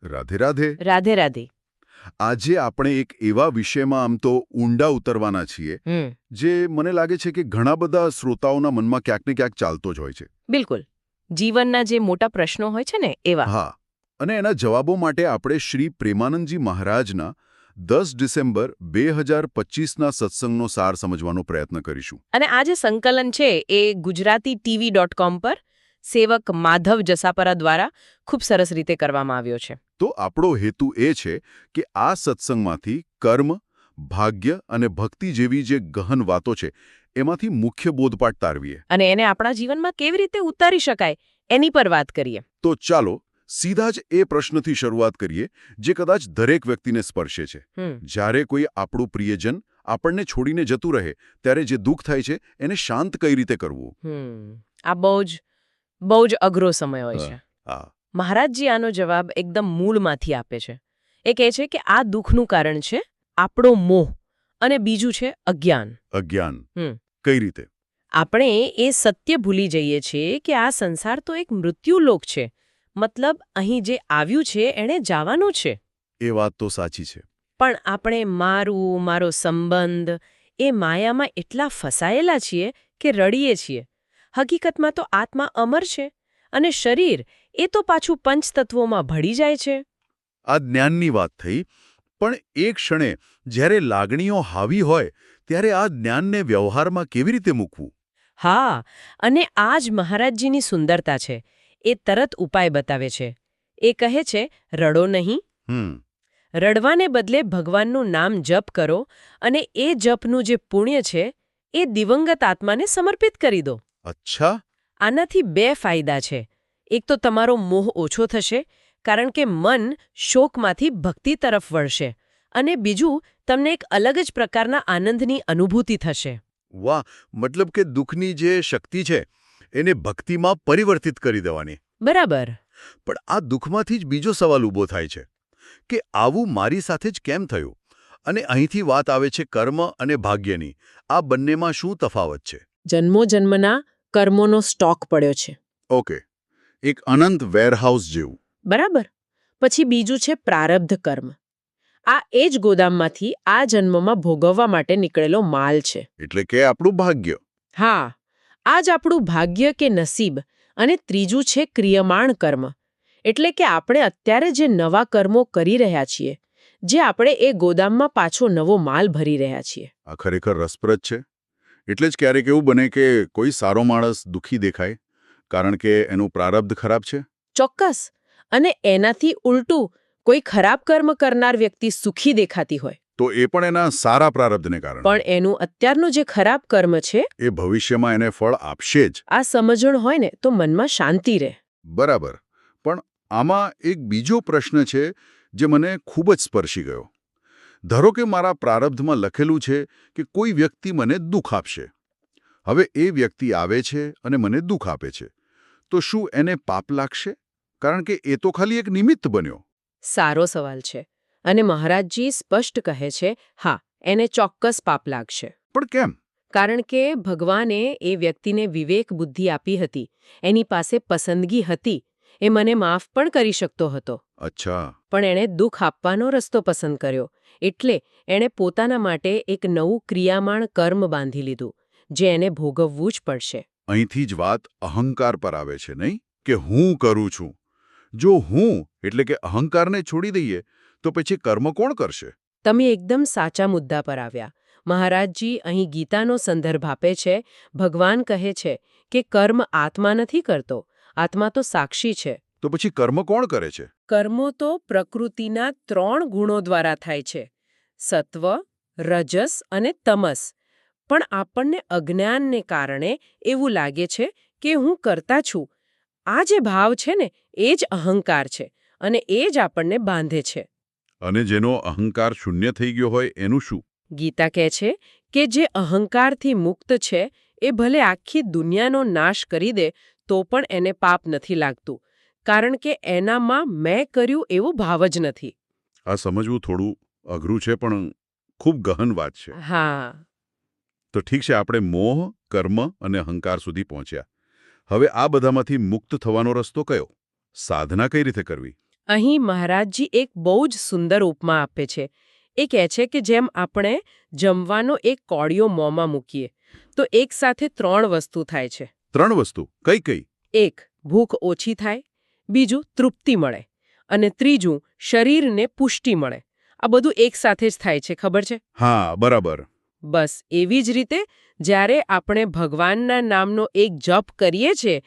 રાધે રાધે. રાધે રાધે. આજે આપણે એક એવા વિષયમાં આમ તો ઊંડા ઉતરવાના છીએ જે મને લાગે છે કે ઘણા બધા શ્રોતાઓના મનમાં ક્યાંક ને ક્યાંક ચાલતો જ હોય છે. બિલકુલ. જીવનના જે મોટા પ્રશ્નો હોય છે ને એવા. હા, અને એના જવાબો માટે આપણે શ્રી પ્રેમાનંદજી મહારાજના 10 ડિસેમ્બર 2025ના સત્સંગનો સાર સમજવાનો પ્રયત્ન કરીશું. અને આ જે સંકલન છે એ gujaratitv.com પર સેવક માધવ જસાપરા દ્વારા ખૂબ સરસ રીતે કરવામાં આવ્યો છે. તો આપણો હેતુ એ છે કે આ સત્સંગમાંથી કર્મ, ભાગ્ય અને ભક્તિ જેવી જે ગહન વાતો છે એમાંથી મુખ્ય બોધપાઠ તારવીએ. અને એને આપણા જીવનમાં કેવી રીતે ઉતારી શકાય એની પર વાત કરીએ. તો ચાલો સીધા જ એ પ્રશ્નથી શરૂઆત કરીએ જે કદાચ દરેક વ્યક્તિને સ્પર્શે છે. જ્યારે કોઈ આપણું પ્રિયજન આપણને છોડીને જતું રહે ત્યારે જે દુઃખ થાય છે એને શાંત કઈ રીતે કરવું? આ બહુ જ અઘરો સમય હોય છે. મહારાજજી આનો જવાબ એકદમ મૂળમાંથી આપે છે. એ કહે છે કે આ દુઃખનું કારણ છે આપણો મોહ અને બીજું છે અજ્ઞાન. અજ્ઞાન કઈ રીતે? આપણે એ સત્ય ભૂલી જઈએ છીએ કે આ સંસાર તો એક મૃત્યુલોક છે. મતલબ અહીં જે આવ્યું છે એણે જવાનું છે. એ વાત તો સાચી છે. પણ આપણે મારો સંબંધ એ માયામાં એટલા ફસાયેલા છીએ કે રડીએ છીએ. હકીકતમાં તો આત્મા અમર છે અને શરીર એ તો પાછું પંચતત્વોમાં ભળી જાય છે. આ જ્ઞાનની વાત થઈ, પણ એક ક્ષણે જ્યારે લાગણીઓ હાવી હોય ત્યારે આ જ્ઞાનને વ્યવહારમાં કેવી રીતે મૂકવું? હા, અને આ જ મહારાજજીની સુંદરતા છે. એ તરત ઉપાય બતાવે છે. એ કહે છે રડો નહીં. રડવાને બદલે ભગવાનનું નામ જપ કરો અને એ જપનું જે પુણ્ય છે એ દિવંગત આત્માને સમર્પિત કરી દો. અચ્છા. આનાથી બે ફાયદા છે. એક તો તમારો મોહ ઓછો થશે કારણ કે મન શોકમાંથી ભક્તિ તરફ વળશે, અને બીજું તમને એક અલગ જ પ્રકારના આનંદની અનુભૂતિ થશે. વાહ, મતલબ કે દુઃખની જે શક્તિ છે એને ભક્તિમાં પરિવર્તિત કરી દેવાની. બરાબર. પણ આ દુઃખમાંથી જ બીજો સવાલ ઊભો થાય છે કે આવું મારી સાથે જ કેમ થયું? અને અહીંથી વાત આવે છે કર્મ અને ભાગ્યની. આ બંનેમાં શું તફાવત છે? જન્મો જન્મના કર્મોનો સ્ટોક પડ્યો છે. ઓકે, એક અનંત વેરહાઉસ જેવું. બરાબર. પછી બીજું છે પ્રારબ્ધ કર્મ. આ એ જ ગોદામમાંથી આ જન્મમાં ભોગવવા માટે નીકળેલો માલ છે. એટલે કે આપણું ભાગ્ય. હા, આ જ આપણું ભાગ્ય કે નસીબ. અને ત્રીજું છે ક્રિયમાણ કર્મ. એટલે કે આપણે અત્યારે જે નવા કર્મો કરી રહ્યા છીએ, જે આપણે એ ગોદામમાં પાછો નવો માલ ભરી રહ્યા છીએ. આ ખરેખર રસપ્રદ છે. એટલે જ ક્યારેક એવું બને કે કોઈ સારો માણસ દુઃખી દેખાય કારણ કે એનું પ્રારબ્ધ ખરાબ છે. ચોક્કસ. અને એનાથી ઉલટું કોઈ ખરાબ કર્મ કરનાર વ્યક્તિ સુખી દેખાતી હોય તો એ પણ એના સારા પ્રારબ્ધને કારણે. પણ એનું અત્યારનું જે ખરાબ કર્મ છે એ ભવિષ્યમાં એને ફળ આપશે જ. આ સમજણ હોય ને તો મનમાં શાંતિ રહે. બરાબર. પણ આમાં એક બીજો પ્રશ્ન છે જે મને ખૂબ જ સ્પર્શી ગયો. ધારો કે મારા પ્રારબ્ધમાં લખેલું છે કે કોઈ વ્યક્તિ મને દુઃખ આપશે. હવે એ વ્યક્તિ આવે છે અને મને દુઃખ આપે છે, તો શું એને પાપ લાગશે? કારણ કે એ તો ખાલી એક નિમિત્ત બન્યો. સારો સવાલ છે. અને મહારાજજી સ્પષ્ટ કહે છે હા, એને ચોક્કસ પાપ લાગશે. પણ કેમ? કારણ કે ભગવાને એ વ્યક્તિને વિવેક બુદ્ધિ આપી હતી, એની પાસે પસંદગી હતી, એ મને માફ પણ કરી શકતો હતો. અચ્છા. પણ એણે દુઃખ આપવાનો રસ્તો પસંદ કર્યો, એટલે એણે પોતાના માટે એક નવું ક્રિયામાણ કર્મ બાંધી લીધું, જે એને ભોગવવું જ પડશે. અહીંથી જ વાત અહંકાર પર આવે છે, નહીં? કે હું કરું છું. જો હું એટલે કે અહંકારને છોડી દઈએ તો પછી કર્મ કોણ કરશે? તમે એકદમ સાચા મુદ્દા પર આવ્યા. મહારાજજી અહીં ગીતાનો સંદર્ભ આપે છે. ભગવાન કહે છે કે કર્મ આત્મા નથી કરતો, આત્મા તો સાક્ષી છે. તો પછી કર્મ કોણ કરે છે? કર્મો તો પ્રકૃતિના 3 ગુણો દ્વારા થાય છે: સત્વ, રજસ અને તમસ. પણ આપણને અજ્ઞાનને કારણે એવું લાગે છે કે હું કરતા છું. આ જે ભાવ છે ને એ જ અહંકાર છે, અને એ જ આપણને બાંધે છે. અને જેનો અહંકાર શૂન્ય થઈ ગયો હોય એનું શું? ગીતા કહે છે કે જે અહંકારથી મુક્ત છે એ ભલે આખી દુનિયાનો નાશ કરી દે તો પણ એને પાપ નથી લાગતું, કારણ કે એનામાં મેં કર્યું એવો ભાવ જ નથી. આ સમજવું થોડું અઘરું છે, પણ ખૂબ ગહન વાત છે. હા. તો ઠીક છે, આપણે મોહ, કર્મ અને અહંકાર સુધી પહોંચ્યા. હવે આ બધામાંથી મુક્ત થવાનો રસ્તો કયો? સાધના કઈ રીતે કરવી? અહીં મહારાજજી એક બહુ જ સુંદર ઉપમા આપે છે. એ કહે છે કે જેમ આપણે જમવાનો એક કોળિયો મોંમાં મૂકીએ તો એક સાથે 3 વસ્તુ થાય છે. 3 વસ્તુ કઈ કઈ? 1 ભૂખ ઓછી થાય, બીજું તૃપ્તિ મળે અને ત્રીજું શરીરને પુષ્ટિ મળે. આ બધું એક સાથે જ થાય છે, ખબર છે? હા, બરાબર. બસ એવી જ રીતે જ્યારે આપણે ભગવાનના નામનો એક જપ કરીએ છીએ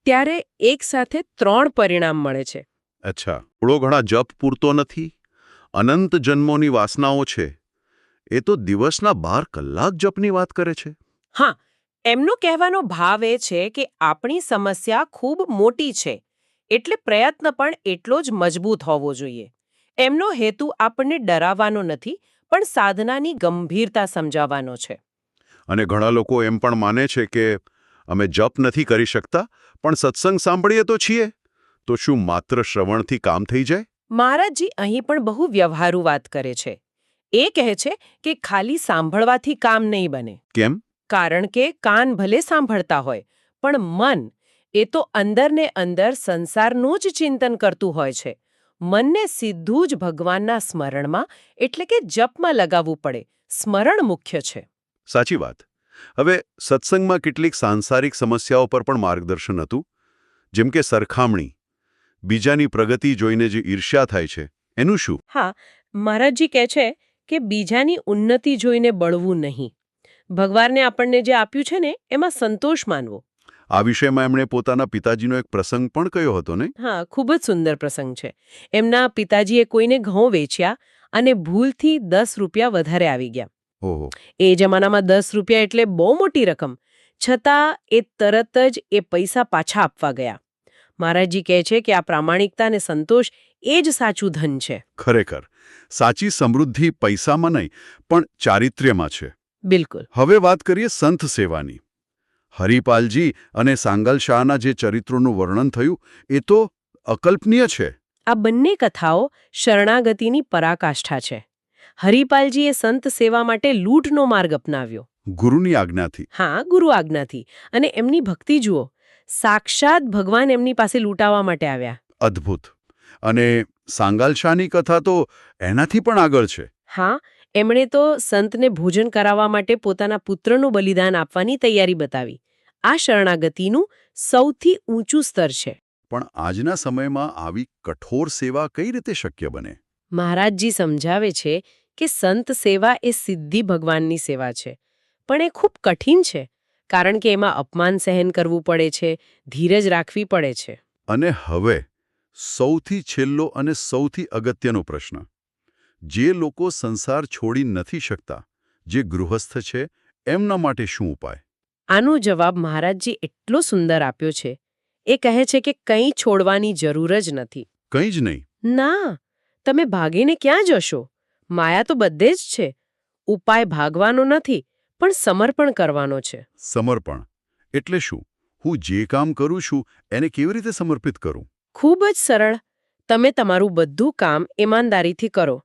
ત્યારે એક સાથે 3 પરિણામ મળે છે. અચ્છા, થોડો ઘણા જપ પૂરતો નથી. અનંત જન્મોની વાસનાઓ છે એ તો દિવસના 12 કલાક જપની વાત કરે છે. હા, એમનો કહેવાનો ભાવ એ છે કે આપણી સમસ્યા ખૂબ મોટી છે એટલે પ્રયત્ન પણ એટલો જ મજબૂત હોવો જોઈએ. એમનો હેતુ આપણને ડરાવવાનો નથી પણ સાધનાની ગંભીરતા સમજાવવાનો છે. અને ઘણા લોકો એમ પણ માને છે કે અમે જપ નથી કરી શકતા પણ સત્સંગ સાંભળીએ તો છીએ, તો શું માત્ર શ્રવણથી કામ થઈ જાય? મહારાજજી અહીં પણ બહુ વ્યવહારુ વાત કરે છે. એ કહે છે કે ખાલી સાંભળવાથી કામ નહીં બને. કેમ? કારણ કે કાન ભલે સાંભળતા હોય પણ મન એ તો અંદરને અંદર સંસારનું જ ચિંતન કરતું હોય છે. મનને સીધું જ ભગવાનના સ્મરણમાં એટલે કે જપમાં લગાવવું પડે. સ્મરણ મુખ્ય છે. સાચી વાત. હવે સત્સંગમાં કેટલીક સાંસારિક સમસ્યાઓ પર પણ માર્ગદર્શન હતું, જેમ કે સરખામણી, બીજાની પ્રગતિ જોઈને જે ઈર્ષ્યા થાય છે એનું શું? હા, મહારાજજી કહે છે કે બીજાની ઉન્નતિ જોઈને બળવું નહીં. ભગવાને આપણને જે આપ્યું છે ને એમાં સંતોષ માનવો. આ વિષયમાં એમણે પોતાના પિતાજીનો એક પ્રસંગ પણ કહ્યો હતો ને? હા, ખૂબ જ સુંદર પ્રસંગ છે. એમના પિતાજીએ કોઈને ઘઉં વેચ્યા અને ભૂલથી 10 રૂપિયા વધારે આવી ગયા. ઓહો. એ જમાનામાં 10 રૂપિયા એટલે બહુ મોટી રકમ. છતાં એ તરત જ એ પૈસા પાછા આપવા ગયા. મહારાજજી કહે છે કે આ પ્રામાણિકતા અને સંતોષ એ જ સાચું ધન છે. ખરેખર સાચી સમૃદ્ધિ પૈસામાં નહીં પણ ચારિત્ર્યમાં છે. બિલકુલ. હવે વાત કરીએ સંત સેવાની. હરિપાલજી અને સાંગલ શાહના જે ચરિત્રોનું વર્ણન થયું એ તો અકલ્પનીય છે. આ બંને કથાઓ શરણાગતિની પરાકાષ્ઠા છે. હરિપાલજીએ સંત સેવા માટે લૂંટનો માર્ગ અપનાવ્યો. ગુરુની આજ્ઞાથી. હા, ગુરુ આજ્ઞાથી. અને એમની ભક્તિ જુઓ. સાક્ષાત ભગવાન એમની પાસે લૂંટાવા માટે આવ્યા. અદ્ભુત. અને સાંગલ શાહની કથા તો એનાથી પણ આગળ છે. હા, એમણે તો સંતને ભોજન કરાવવા માટે પોતાના પુત્રનું બલિદાન આપવાની તૈયારી બતાવી. આ શરણાગતિનું સૌથી ઊંચું સ્તર છે. પણ આજના સમયમાં આવી કઠોર સેવા કઈ રીતે શક્ય બને? મહારાજજી સમજાવે છે કે સંત સેવા એ સિદ્ધિ ભગવાનની સેવા છે. પણ એ ખૂબ કઠિન છે કારણ કે એમાં અપમાન સહન કરવું પડે છે, ધીરજ રાખવી પડે છે. અને હવે સૌથી છેલ્લો અને સૌથી અગત્યનો પ્રશ્ન. જે લોકો સંસાર છોડી નથી શકતા, જે ગૃહસ્થ છે, એમના માટે શું ઉપાય? આનો જવાબ મહારાજજી એટલો સુંદર આપ્યો છે. એ કહે છે કે કંઈ છોડવાની જરૂર જ નથી. કંઈ જ નહીં. ના, તમે ભાગીને ક્યાં જશો? માયા તો બધે જ છે. ઉપાય ભાગવાનો નથી પણ સમર્પણ કરવાનો છે. સમર્પણ એટલે શું? હું જે કામ કરું છું એને કેવી રીતે સમર્પિત કરું? ખૂબ જ સરળ. તમે તમારું બધું કામ ઈમાનદારીથી કરો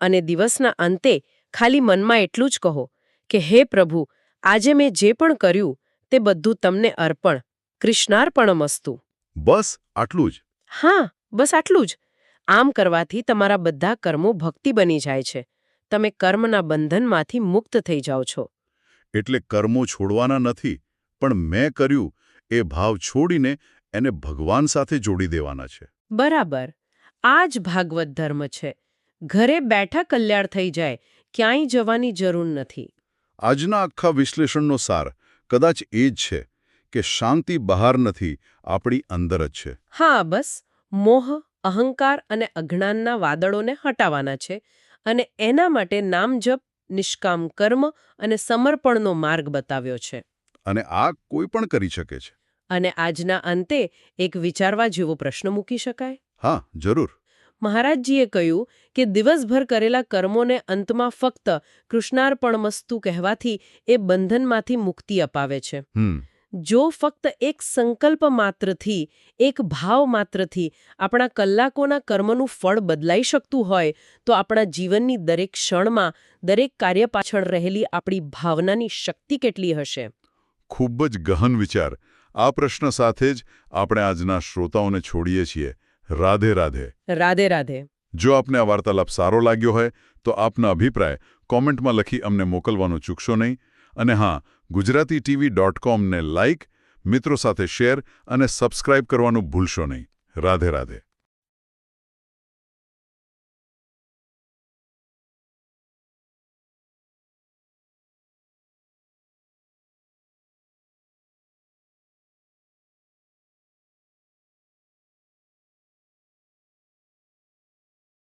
અને દિવસના અંતે ખાલી મનમાં એટલું જ કહો કે હે પ્રભુ, આજે મેં જે પણ કર્યું તે બધું તમને અર્પણ. કૃષ્ણાર્પણમસ્તુ. બસ આટલું જ? હા, બસ આટલું જ. આમ કરવાથી તમારા બધા કર્મો ભક્તિ બની જાય છે. તમે કર્મના બંધનમાંથી મુક્ત થઈ જાઓ છો. એટલે કર્મો છોડવાના નથી, પણ મેં કર્યું એ ભાવ છોડીને એને ભગવાન સાથે જોડી દેવાના છે. બરાબર. આ જ ભાગવત ધર્મ છે. ઘરે બેઠા કલ્યાણ થઈ જાય, ક્યાંય જવાની જરૂર નથી. આજના આખા વિશ્લેષણનો સાર કદાચ એ જ છે કે શાંતિ બહાર નથી, આપણી અંદર જ છે. હા, બસ મોહ, અહંકાર અને અજ્ઞાનના વાદળોને હટાવવાના છે અને એના માટે નામજપ, નિષ્કામ કર્મ અને સમર્પણનો માર્ગ બતાવ્યો છે. અને આ કોઈ પણ કરી શકે છે. અને આજના અંતે એક વિચારવા જેવો પ્રશ્ન મૂકી શકાય. હા, જરૂર. મહારાજજીએ કહ્યું કે દિવસભર કરેલા કર્મોને અંતમાં ફક્ત કૃષ્ણાર્પણમસ્તુ કહેવાથી એ બંધનમાંથી મુક્તિ અપાવે છે. જો ફક્ત એક સંકલ્પ માત્રથી, એક ભાવ માત્રથી આપણા કલાકોના કર્મનું ફળ બદલાઈ શકતું હોય તો આપણા જીવનની દરેક ક્ષણમાં, દરેક કાર્ય પાછળ રહેલી આપણી ભાવનાની શક્તિ કેટલી હશે. ખૂબ જ ગહન વિચાર. આ પ્રશ્ન સાથે જ આપણે આજના શ્રોતાઓને છોડીએ છીએ. રાધે રાધે. રાધે રાધે. જો આપને આ વાર્તાલાપ સારો લાગ્યો હોય તો આપના અભિપ્રાય કોમેન્ટમાં લખી અમને મોકલવાનું ચૂકશો નહીં. અને હા, GujaratiTV.com ને લાઇક, મિત્રો સાથે શેર અને સબસ્ક્રાઇબ કરવાનું ભૂલશો નહીં. રાધે રાધે.